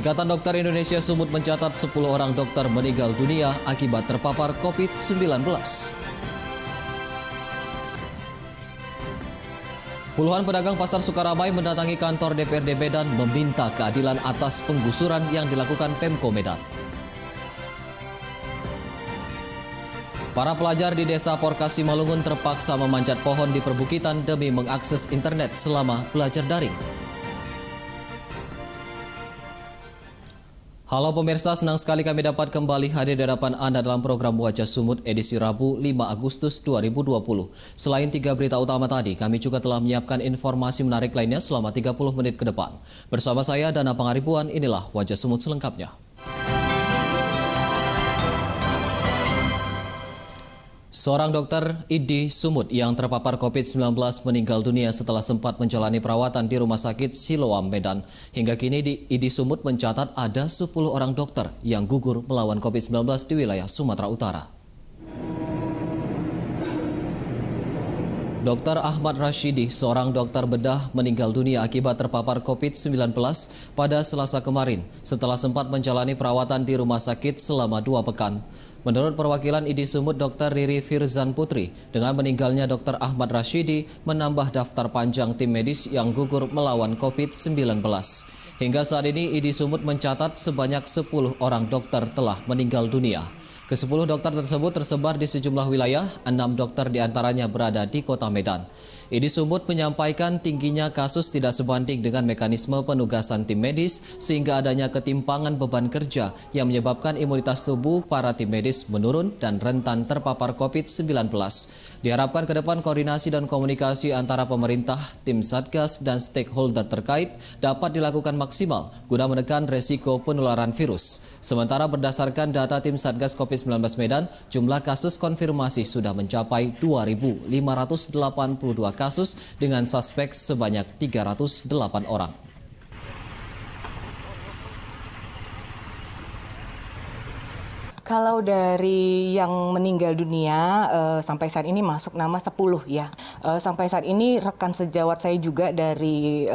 Ikatan Dokter Indonesia Sumut mencatat 10 orang dokter meninggal dunia akibat terpapar COVID-19. Puluhan pedagang pasar Sukaramai mendatangi kantor DPRD Medan meminta keadilan atas penggusuran yang dilakukan Pemko Medan. Para pelajar di Desa Porkasi Malungun terpaksa memanjat pohon di perbukitan demi mengakses internet selama belajar daring. Halo pemirsa, senang sekali kami dapat kembali hadir di hadapan Anda dalam program Wajah Sumut edisi Rabu 5 Agustus 2020. Selain 3 berita utama tadi, kami juga telah menyiapkan informasi menarik lainnya selama 30 menit ke depan. Bersama saya Dana Pangaribuan, inilah Wajah Sumut selengkapnya. Seorang dokter di Sumut yang terpapar COVID-19 meninggal dunia setelah sempat menjalani perawatan di Rumah Sakit Siloam, Medan. Hingga kini di Sumut mencatat ada 10 orang dokter yang gugur melawan COVID-19 di wilayah Sumatera Utara. Dr. Ahmad Rashidi, seorang dokter bedah, meninggal dunia akibat terpapar COVID-19 pada Selasa kemarin setelah sempat menjalani perawatan di rumah sakit selama 2 pekan. Menurut perwakilan ID Sumut Dr. Riri Firzan Putri, dengan meninggalnya Dr. Ahmad Rashidi menambah daftar panjang tim medis yang gugur melawan COVID-19. Hingga saat ini ID Sumut mencatat sebanyak 10 orang dokter telah meninggal dunia. Ke-10 dokter tersebut tersebar di sejumlah wilayah, 6 dokter diantaranya berada di kota Medan. ID Sumut menyampaikan tingginya kasus tidak sebanding dengan mekanisme penugasan tim medis sehingga adanya ketimpangan beban kerja yang menyebabkan imunitas tubuh para tim medis menurun dan rentan terpapar COVID-19. Diharapkan ke depan koordinasi dan komunikasi antara pemerintah, tim Satgas, dan stakeholder terkait dapat dilakukan maksimal guna menekan resiko penularan virus. Sementara berdasarkan data tim Satgas COVID-19 Medan, jumlah kasus konfirmasi sudah mencapai 2.582 kasus dengan suspek sebanyak 308 orang. Kalau dari yang meninggal dunia sampai saat ini masuk nama 10 ya. Sampai saat ini rekan sejawat saya juga dari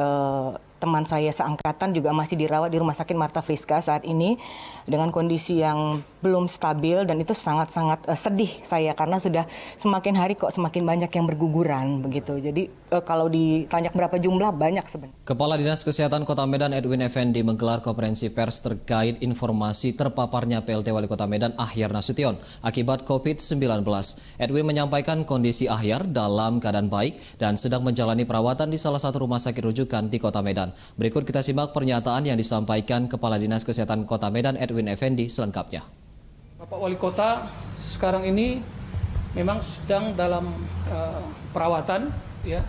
teman saya seangkatan juga masih dirawat di Rumah Sakit Marta Friska saat ini dengan kondisi yang belum stabil, dan itu sangat-sangat sedih saya karena sudah semakin hari kok semakin banyak yang berguguran begitu. Jadi kalau ditanya berapa jumlah, banyak sebenarnya. Kepala Dinas Kesehatan Kota Medan Edwin Effendi menggelar konferensi pers terkait informasi terpaparnya PLT Wali Kota Medan Ahyar Nasution akibat COVID-19. Edwin menyampaikan kondisi Ahyar dalam keadaan baik dan sedang menjalani perawatan di salah satu rumah sakit rujukan di Kota Medan. Berikut kita simak pernyataan yang disampaikan Kepala Dinas Kesehatan Kota Medan Edwin Effendi selengkapnya. Bapak Wali Kota sekarang ini memang sedang dalam perawatan ya,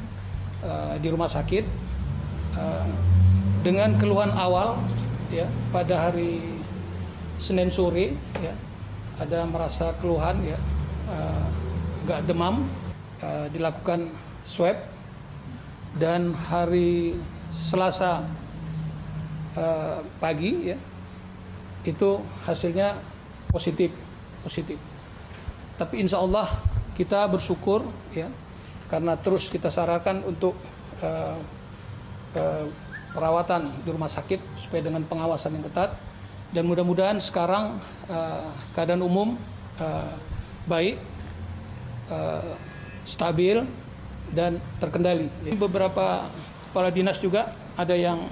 di rumah sakit dengan keluhan awal ya, pada hari Senin sore ya, ada merasa keluhan ya, agak demam, dilakukan swab, dan hari Selasa pagi ya, itu hasilnya positif. Tapi insya Allah kita bersyukur ya, karena terus kita sarankan untuk perawatan di rumah sakit supaya dengan pengawasan yang ketat, dan mudah-mudahan sekarang keadaan umum baik, stabil dan terkendali. Beberapa kepala dinas juga ada yang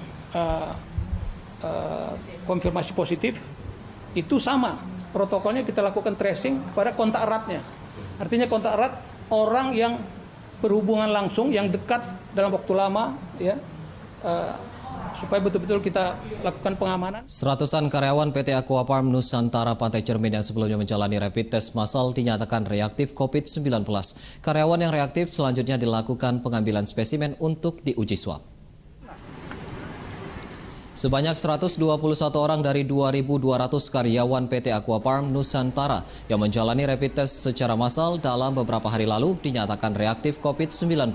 konfirmasi positif. Itu sama protokolnya, kita lakukan tracing kepada kontak eratnya. Artinya kontak erat orang yang berhubungan langsung, yang dekat dalam waktu lama ya, supaya betul-betul kita lakukan pengamanan. Seratusan karyawan PT Aqua Farm Nusantara Pantai Cermin yang sebelumnya menjalani rapid test massal dinyatakan reaktif COVID-19. Karyawan yang reaktif selanjutnya dilakukan pengambilan spesimen untuk diuji swab. Sebanyak 121 orang dari 2.200 karyawan PT Aqua Farm Nusantara yang menjalani rapid test secara massal dalam beberapa hari lalu dinyatakan reaktif COVID-19.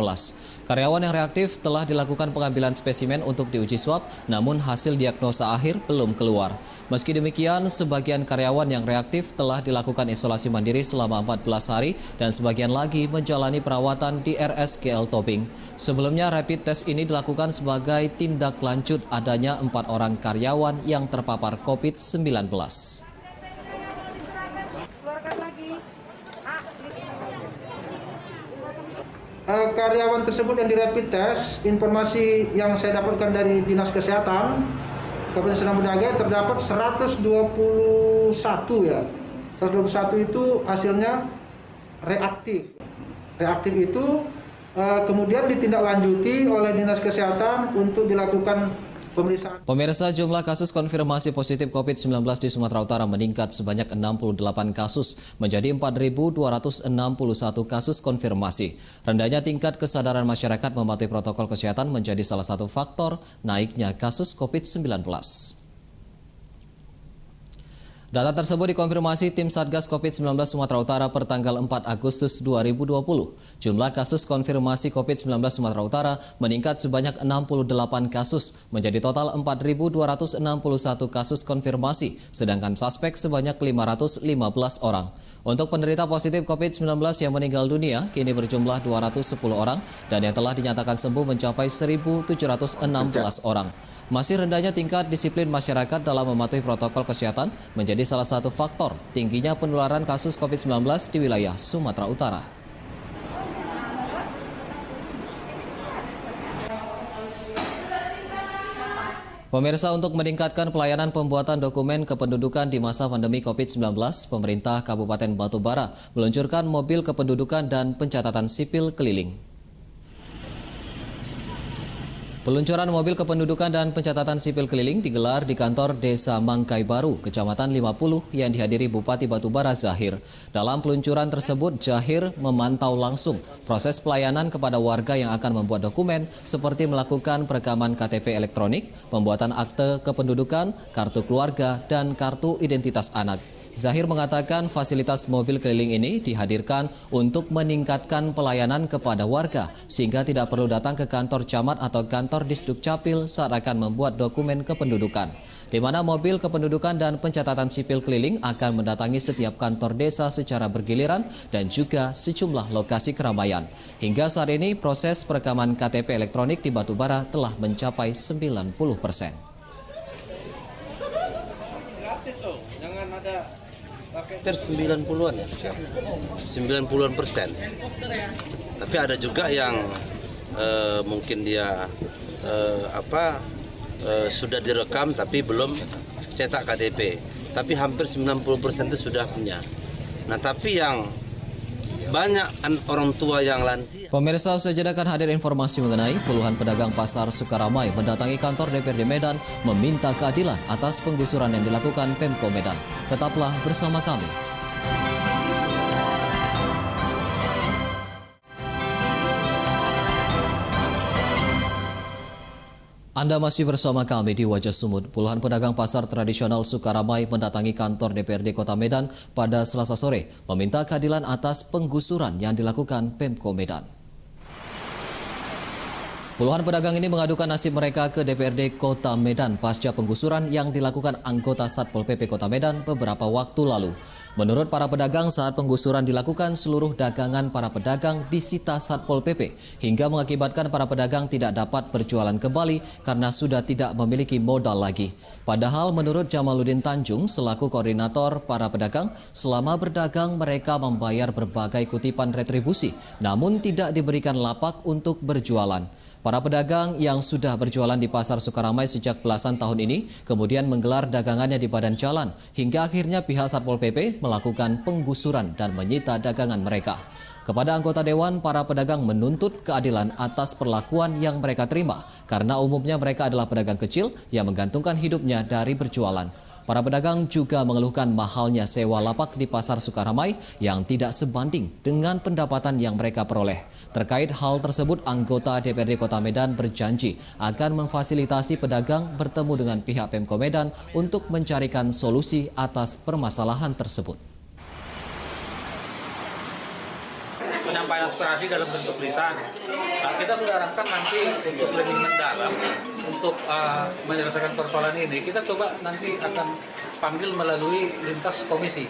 Karyawan yang reaktif telah dilakukan pengambilan spesimen untuk diuji swab, namun hasil diagnosa akhir belum keluar. Meski demikian, sebagian karyawan yang reaktif telah dilakukan isolasi mandiri selama 14 hari dan sebagian lagi menjalani perawatan di RSGL Tobing. Sebelumnya, rapid test ini dilakukan sebagai tindak lanjut adanya 4 4 orang karyawan yang terpapar COVID-19. Karyawan tersebut yang di rapid test, informasi yang saya dapatkan dari Dinas Kesehatan Kabupaten Serdang Bedagai terdapat 121 ya. 121 itu hasilnya reaktif. Reaktif itu kemudian ditindaklanjuti oleh Dinas Kesehatan untuk dilakukan pemeriksaan. Pemirsa, jumlah kasus konfirmasi positif COVID-19 di Sumatera Utara meningkat sebanyak 68 kasus menjadi 4.261 kasus konfirmasi. Rendahnya tingkat kesadaran masyarakat mematuhi protokol kesehatan menjadi salah satu faktor naiknya kasus COVID-19. Data tersebut dikonfirmasi tim Satgas COVID-19 Sumatera Utara per tanggal 4 Agustus 2020. Jumlah kasus konfirmasi COVID-19 Sumatera Utara meningkat sebanyak 68 kasus menjadi total 4.261 kasus konfirmasi, sedangkan suspek sebanyak 515 orang. Untuk penderita positif COVID-19 yang meninggal dunia kini berjumlah 210 orang dan yang telah dinyatakan sembuh mencapai 1.716 orang. Masih rendahnya tingkat disiplin masyarakat dalam mematuhi protokol kesehatan menjadi salah satu faktor tingginya penularan kasus COVID-19 di wilayah Sumatera Utara. Pemirsa, untuk meningkatkan pelayanan pembuatan dokumen kependudukan di masa pandemi COVID-19, pemerintah Kabupaten Batubara meluncurkan mobil kependudukan dan pencatatan sipil keliling. Peluncuran mobil kependudukan dan pencatatan sipil keliling digelar di kantor Desa Mangkai Baru, Kecamatan 50 yang dihadiri Bupati Batubara Zahir. Dalam peluncuran tersebut, Zahir memantau langsung proses pelayanan kepada warga yang akan membuat dokumen seperti melakukan perekaman KTP elektronik, pembuatan akte kependudukan, kartu keluarga, dan kartu identitas anak. Zahir mengatakan fasilitas mobil keliling ini dihadirkan untuk meningkatkan pelayanan kepada warga sehingga tidak perlu datang ke kantor camat atau kantor Disdukcapil saat akan membuat dokumen kependudukan. Di mana mobil kependudukan dan pencatatan sipil keliling akan mendatangi setiap kantor desa secara bergiliran dan juga sejumlah lokasi keramaian. Hingga saat ini proses perekaman KTP elektronik di Batubara telah mencapai 90%. Hampir 90-an ya, 90-an persen. Tapi ada juga yang mungkin dia sudah direkam tapi belum cetak KTP. Tapi hampir 90% itu sudah punya. Nah, tapi yang banyak orang tua yang lansia. Pemirsa, usai jeda akan hadir informasi mengenai puluhan pedagang pasar Sukaramai mendatangi kantor DPRD Medan meminta keadilan atas penggusuran yang dilakukan Pemko Medan. Tetaplah bersama kami. Anda masih bersama kami di Wajah Sumut. Puluhan pedagang pasar tradisional Sukaramai mendatangi kantor DPRD Kota Medan pada Selasa sore meminta keadilan atas penggusuran yang dilakukan Pemko Medan. Puluhan pedagang ini mengadukan nasib mereka ke DPRD Kota Medan pasca penggusuran yang dilakukan anggota Satpol PP Kota Medan beberapa waktu lalu. Menurut para pedagang, saat penggusuran dilakukan, seluruh dagangan para pedagang disita Satpol PP hingga mengakibatkan para pedagang tidak dapat berjualan kembali karena sudah tidak memiliki modal lagi. Padahal menurut Jamaluddin Tanjung selaku koordinator para pedagang, selama berdagang mereka membayar berbagai kutipan retribusi namun tidak diberikan lapak untuk berjualan. Para pedagang yang sudah berjualan di Pasar Sukaramai sejak belasan tahun ini kemudian menggelar dagangannya di badan jalan hingga akhirnya pihak Satpol PP melakukan penggusuran dan menyita dagangan mereka. Kepada anggota Dewan, para pedagang menuntut keadilan atas perlakuan yang mereka terima karena umumnya mereka adalah pedagang kecil yang menggantungkan hidupnya dari berjualan. Para pedagang juga mengeluhkan mahalnya sewa lapak di Pasar Sukaramai yang tidak sebanding dengan pendapatan yang mereka peroleh. Terkait hal tersebut, anggota DPRD Kota Medan berjanji akan memfasilitasi pedagang bertemu dengan pihak Pemko Medan untuk mencarikan solusi atas permasalahan tersebut. Penyampaian aspirasi dalam bentuk lisan. Nah, kita sudah arahkan nanti untuk lebih mendalam untuk menyelesaikan persoalan ini. Kita coba nanti akan panggil melalui lintas komisi.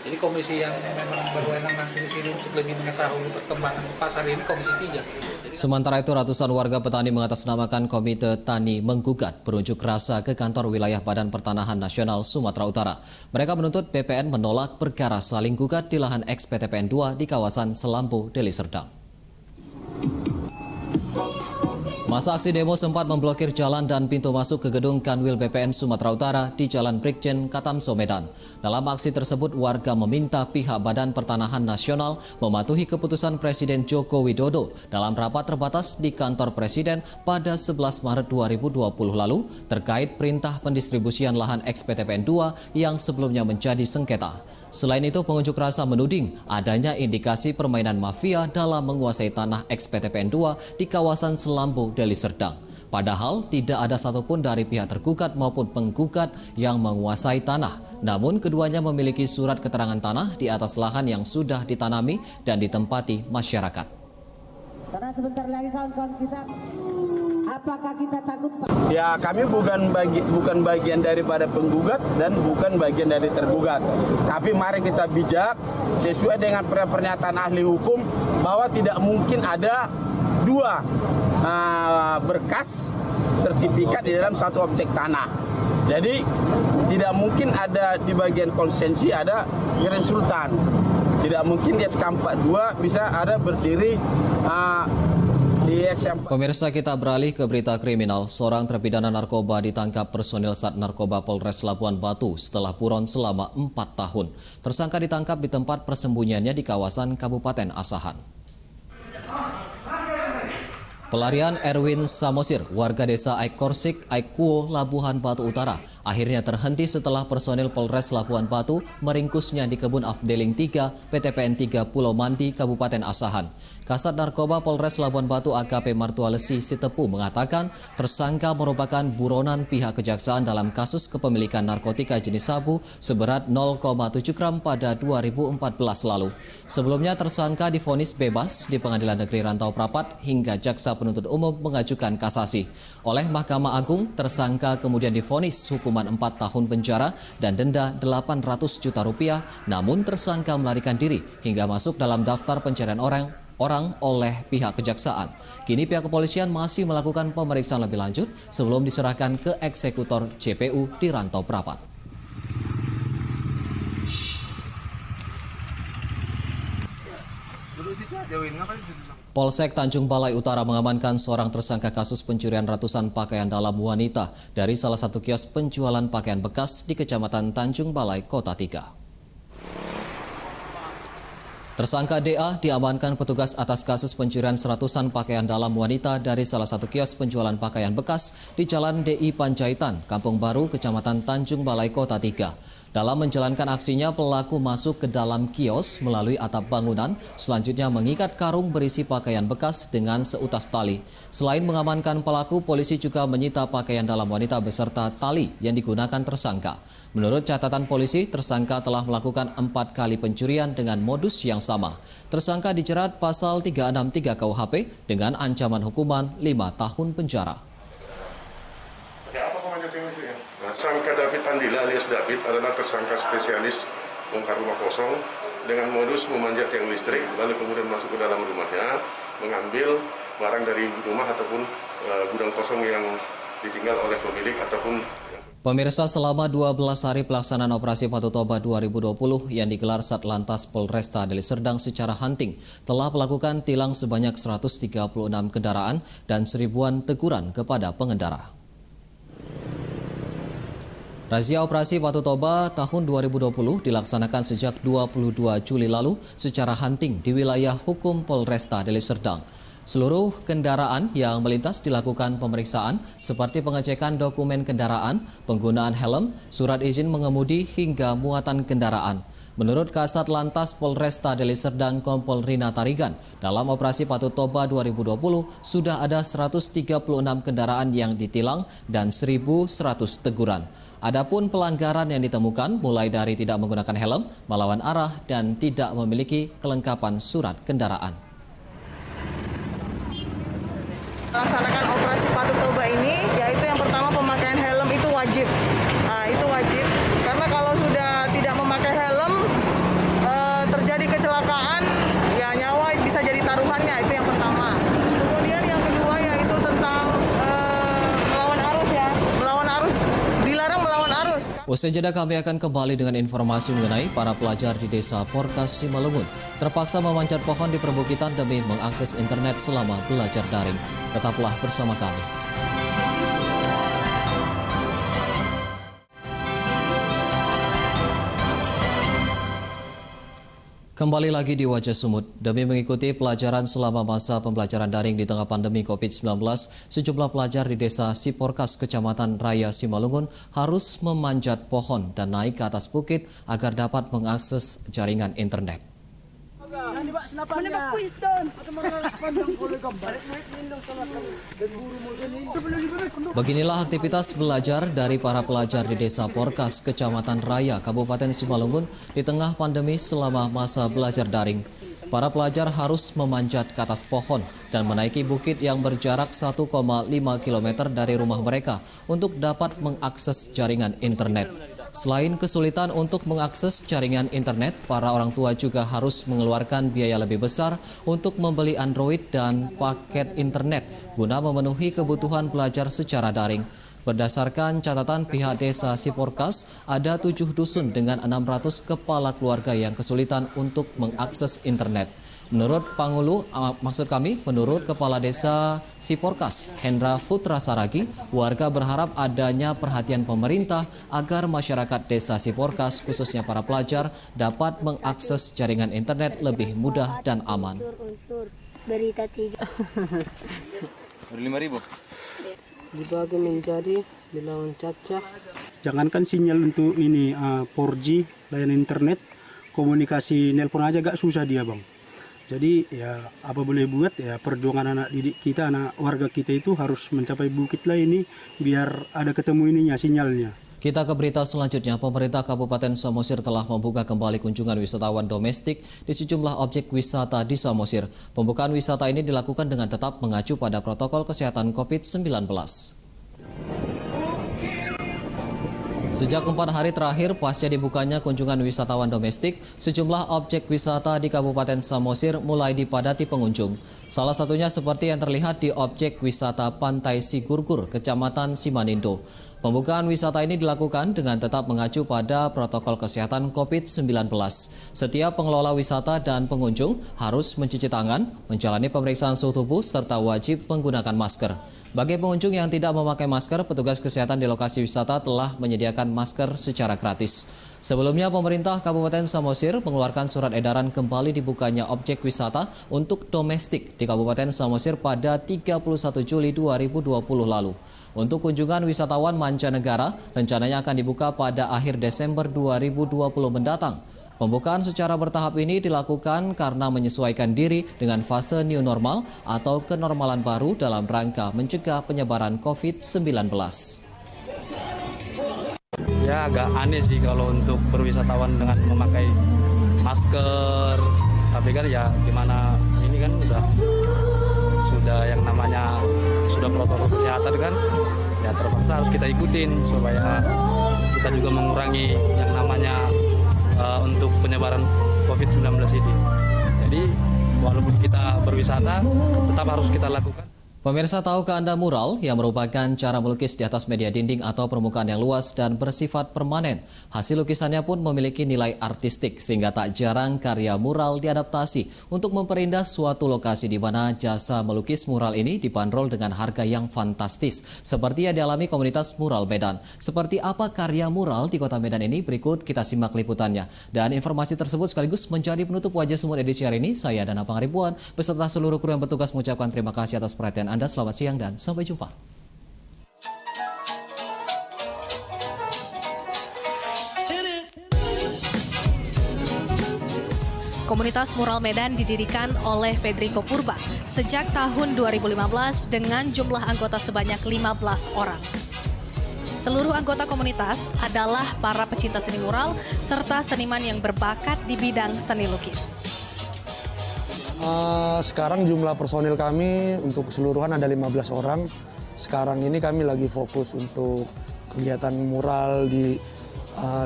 Jadi komisi yang memang berwenang nanti di sini untuk lebih mengetahui perkembangan pasar ini komisi 3. Sementara itu, ratusan warga petani mengatasnamakan Komite Tani Menggugat berunjuk rasa ke kantor wilayah Badan Pertanahan Nasional Sumatera Utara. Mereka menuntut BPN menolak perkara saling gugat di lahan ex-PTPN 2 di kawasan Selambu, Deli Serdang. Masa aksi demo sempat memblokir jalan dan pintu masuk ke gedung Kanwil BPN Sumatera Utara di Jalan Brigjen Katamso, Medan. Dalam aksi tersebut, warga meminta pihak Badan Pertanahan Nasional mematuhi keputusan Presiden Joko Widodo dalam rapat terbatas di kantor Presiden pada 11 Maret 2020 lalu terkait perintah pendistribusian lahan ex-PTPN 2 yang sebelumnya menjadi sengketa. Selain itu, pengunjuk rasa menuding adanya indikasi permainan mafia dalam menguasai tanah ex-PTPN 2 di kawasan Selambu, Deli Serdang. Padahal tidak ada satupun dari pihak tergugat maupun penggugat yang menguasai tanah. Namun keduanya memiliki surat keterangan tanah di atas lahan yang sudah ditanami dan ditempati masyarakat. Karena sebentar lagi kawan-kawan kita, apakah kita takut? Ya, kami bukan bagian daripada penggugat dan bukan bagian dari tergugat. Tapi mari kita bijak sesuai dengan pernyataan ahli hukum bahwa tidak mungkin ada dua berkas sertifikat di dalam satu objek tanah. Jadi tidak mungkin ada di bagian konsensi ada Grand Sultan. Tidak mungkin di SK42 bisa ada berdiri di SK4. Pemirsa, kita beralih ke berita kriminal. Seorang terpidana narkoba ditangkap personil Sat Narkoba Polres Labuan Batu setelah buron selama 4 tahun. Tersangka ditangkap di tempat persembunyiannya di kawasan Kabupaten Asahan. Pelarian Erwin Samosir, warga desa Aikorsik, Aikuo, Labuhan Batu Utara, akhirnya terhenti setelah personil Polres Labuhan Batu meringkusnya di kebun Afdeling 3, PTPN 3 Pulau Mandi, Kabupaten Asahan. Kasat Narkoba Polres Labuhan Batu AKP Martualesi Sitepu mengatakan tersangka merupakan buronan pihak kejaksaan dalam kasus kepemilikan narkotika jenis sabu seberat 0,7 gram pada 2014 lalu. Sebelumnya tersangka divonis bebas di Pengadilan Negeri Rantau Prapat hingga jaksa penuntut umum mengajukan kasasi. Oleh Mahkamah Agung, tersangka kemudian divonis hukuman 4 tahun penjara dan denda 800 juta rupiah, namun tersangka melarikan diri hingga masuk dalam daftar pencarian orang oleh pihak kejaksaan. Kini pihak kepolisian masih melakukan pemeriksaan lebih lanjut sebelum diserahkan ke eksekutor JPU di Rantau Prapat. Polsek Tanjung Balai Utara mengamankan seorang tersangka kasus pencurian ratusan pakaian dalam wanita dari salah satu kios penjualan pakaian bekas di Kecamatan Tanjung Balai, Kota Tiga. Tersangka DA diamankan petugas atas kasus pencurian seratusan pakaian dalam wanita dari salah satu kios penjualan pakaian bekas di Jalan DI Panjaitan, Kampung Baru, Kecamatan Tanjung Balai, Kota Tiga. Dalam menjalankan aksinya, pelaku masuk ke dalam kios melalui atap bangunan, selanjutnya mengikat karung berisi pakaian bekas dengan seutas tali. Selain mengamankan pelaku, polisi juga menyita pakaian dalam wanita beserta tali yang digunakan tersangka. Menurut catatan polisi, tersangka telah melakukan 4 kali pencurian dengan modus yang sama. Tersangka dijerat pasal 363 KUHP dengan ancaman hukuman 5 tahun penjara. Tersangka David Andila alias David adalah tersangka spesialis bongkar rumah kosong dengan modus memanjat tiang listrik, lalu kemudian masuk ke dalam rumahnya, mengambil barang dari rumah ataupun gudang kosong yang ditinggal oleh pemilik ataupun. Pemirsa, selama 12 hari pelaksanaan Operasi Patuh Toba 2020 yang digelar Satlantas Polresta Deli Serdang secara hunting telah melakukan tilang sebanyak 136 kendaraan dan 1000-an teguran kepada pengendara. Razia Operasi Patuh Toba tahun 2020 dilaksanakan sejak 22 Juli lalu secara hunting di wilayah hukum Polresta Deli Serdang. Seluruh kendaraan yang melintas dilakukan pemeriksaan seperti pengecekan dokumen kendaraan, penggunaan helm, surat izin mengemudi hingga muatan kendaraan. Menurut Kasat Lantas Polresta Deli Serdang Kompol Rina Tarigan, dalam Operasi Patuh Toba 2020 sudah ada 136 kendaraan yang ditilang dan 1.100 teguran. Adapun pelanggaran yang ditemukan mulai dari tidak menggunakan helm, melawan arah, dan tidak memiliki kelengkapan surat kendaraan. Melaksanakan Operasi Patuh Toba ini, yaitu yang pertama pemakaian helm itu wajib. Nah, itu wajib, karena kalau sudah tidak memakai helm, Usai jeda kami akan kembali dengan informasi mengenai para pelajar di Desa Porkas, Simalungun terpaksa memanjat pohon di perbukitan demi mengakses internet selama belajar daring. Tetaplah bersama kami. Kembali lagi di Wajah Sumut. Demi mengikuti pelajaran selama masa pembelajaran daring di tengah pandemi COVID-19, sejumlah pelajar di Desa Siporkas, Kecamatan Raya, Simalungun harus memanjat pohon dan naik ke atas bukit agar dapat mengakses jaringan internet. Beginilah aktivitas belajar dari para pelajar di Desa Porkas, Kecamatan Raya, Kabupaten Simalungun di tengah pandemi selama masa belajar daring. Para pelajar harus memanjat ke atas pohon dan menaiki bukit yang berjarak 1,5 km dari rumah mereka untuk dapat mengakses jaringan internet. Selain kesulitan untuk mengakses jaringan internet, para orang tua juga harus mengeluarkan biaya lebih besar untuk membeli Android dan paket internet guna memenuhi kebutuhan belajar secara daring. Berdasarkan catatan pihak Desa Siporkas, ada 7 dusun dengan 600 kepala keluarga yang kesulitan untuk mengakses internet. Menurut Kepala Desa Siporkas, Hendra Putra Saragi, warga berharap adanya perhatian pemerintah agar masyarakat Desa Siporkas, khususnya para pelajar, dapat mengakses jaringan internet lebih mudah dan aman. Berita 3. 5.000. Dibagi menjadi bilangan caca. Jangankan sinyal untuk ini 4G layanan internet, komunikasi nelpon aja gak susah dia, Bang. Jadi ya apa boleh buat, ya perjuangan anak didik kita, anak warga kita itu harus mencapai bukit lah ini biar ada ketemu ininya sinyalnya. Kita ke berita selanjutnya. Pemerintah Kabupaten Samosir telah membuka kembali kunjungan wisatawan domestik di sejumlah objek wisata di Samosir. Pembukaan wisata ini dilakukan dengan tetap mengacu pada protokol kesehatan COVID-19. Sejak 4 hari terakhir pasca dibukanya kunjungan wisatawan domestik, sejumlah objek wisata di Kabupaten Samosir mulai dipadati pengunjung. Salah satunya seperti yang terlihat di objek wisata Pantai Sigurgur, Kecamatan Simanindo. Pembukaan wisata ini dilakukan dengan tetap mengacu pada protokol kesehatan COVID-19. Setiap pengelola wisata dan pengunjung harus mencuci tangan, menjalani pemeriksaan suhu tubuh, serta wajib menggunakan masker. Bagi pengunjung yang tidak memakai masker, petugas kesehatan di lokasi wisata telah menyediakan masker secara gratis. Sebelumnya, pemerintah Kabupaten Samosir mengeluarkan surat edaran kembali dibukanya objek wisata untuk domestik di Kabupaten Samosir pada 31 Juli 2020 lalu. Untuk kunjungan wisatawan mancanegara, rencananya akan dibuka pada akhir Desember 2020 mendatang. Pembukaan secara bertahap ini dilakukan karena menyesuaikan diri dengan fase new normal atau kenormalan baru dalam rangka mencegah penyebaran COVID-19. Ya agak aneh sih kalau untuk berwisatawan dengan memakai masker. Tapi kan ya gimana, ini kan sudah yang namanya sudah protokol kesehatan kan, ya terpaksa harus kita ikutin supaya kita juga mengurangi yang namanya untuk penyebaran COVID-19 ini. Jadi walaupun kita berwisata, tetap harus kita lakukan. Pemirsa, tahukah Anda mural yang merupakan cara melukis di atas media dinding atau permukaan yang luas dan bersifat permanen? Hasil lukisannya pun memiliki nilai artistik sehingga tak jarang karya mural diadaptasi untuk memperindah suatu lokasi di mana jasa melukis mural ini dibanderol dengan harga yang fantastis seperti yang dialami komunitas mural Medan. Seperti apa karya mural di kota Medan ini? Berikut kita simak liputannya. Dan informasi tersebut sekaligus menjadi penutup Wajah Sumut edisi hari ini. Saya Dana Pangaribuan beserta seluruh kru yang bertugas mengucapkan terima kasih atas perhatian Anda. Selamat siang dan sampai jumpa. Komunitas Mural Medan didirikan oleh Federico Purba sejak tahun 2015 dengan jumlah anggota sebanyak 15 orang. Seluruh anggota komunitas adalah para pecinta seni mural serta seniman yang berbakat di bidang seni lukis. Sekarang jumlah personil kami untuk keseluruhan ada 15 orang. Sekarang ini kami lagi fokus untuk kegiatan mural di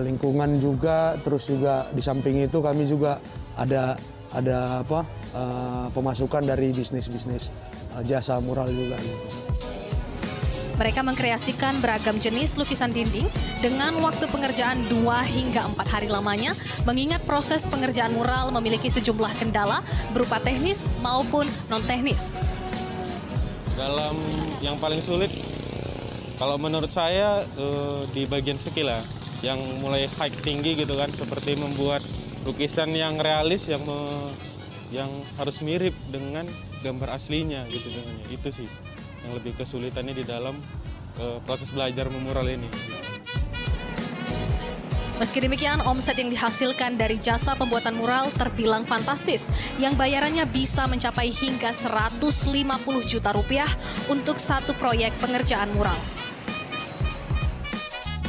lingkungan juga, terus juga di samping itu kami juga ada pemasukan dari bisnis jasa mural juga. Mereka mengkreasikan beragam jenis lukisan dinding dengan waktu pengerjaan 2 hingga 4 hari lamanya, mengingat proses pengerjaan mural memiliki sejumlah kendala berupa teknis maupun non-teknis. Dalam yang paling sulit, kalau menurut saya di bagian skill ya, yang mulai high tinggi gitu kan, seperti membuat lukisan yang realis yang harus mirip dengan gambar aslinya gitu, dengan itu sih yang lebih kesulitannya di dalam proses belajar memural ini. Meski demikian, omset yang dihasilkan dari jasa pembuatan mural terbilang fantastis, yang bayarannya bisa mencapai hingga 150 juta rupiah untuk satu proyek pengerjaan mural.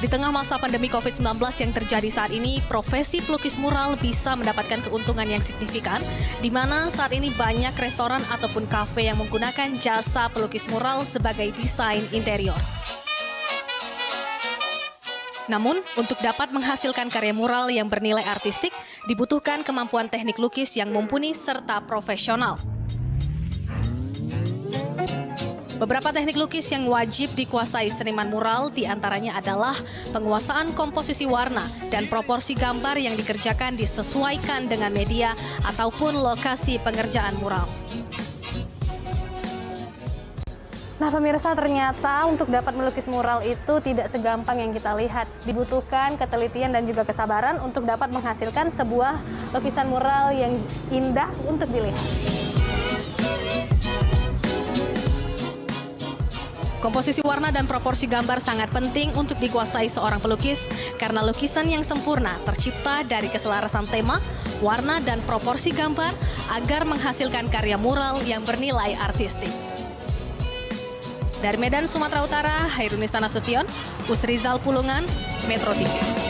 Di tengah masa pandemi COVID-19 yang terjadi saat ini, profesi pelukis mural bisa mendapatkan keuntungan yang signifikan, di mana saat ini banyak restoran ataupun kafe yang menggunakan jasa pelukis mural sebagai desain interior. Namun, untuk dapat menghasilkan karya mural yang bernilai artistik, dibutuhkan kemampuan teknik lukis yang mumpuni serta profesional. Beberapa teknik lukis yang wajib dikuasai seniman mural diantaranya adalah penguasaan komposisi warna dan proporsi gambar yang dikerjakan disesuaikan dengan media ataupun lokasi pengerjaan mural. Nah pemirsa, ternyata untuk dapat melukis mural itu tidak segampang yang kita lihat. Dibutuhkan ketelitian dan juga kesabaran untuk dapat menghasilkan sebuah lukisan mural yang indah untuk dilihat. Komposisi warna dan proporsi gambar sangat penting untuk dikuasai seorang pelukis karena lukisan yang sempurna tercipta dari keselarasan tema, warna, dan proporsi gambar agar menghasilkan karya mural yang bernilai artistik. Dari Medan, Sumatera Utara, Hairunisa Nasution, Usrizal Pulungan, Metro TV.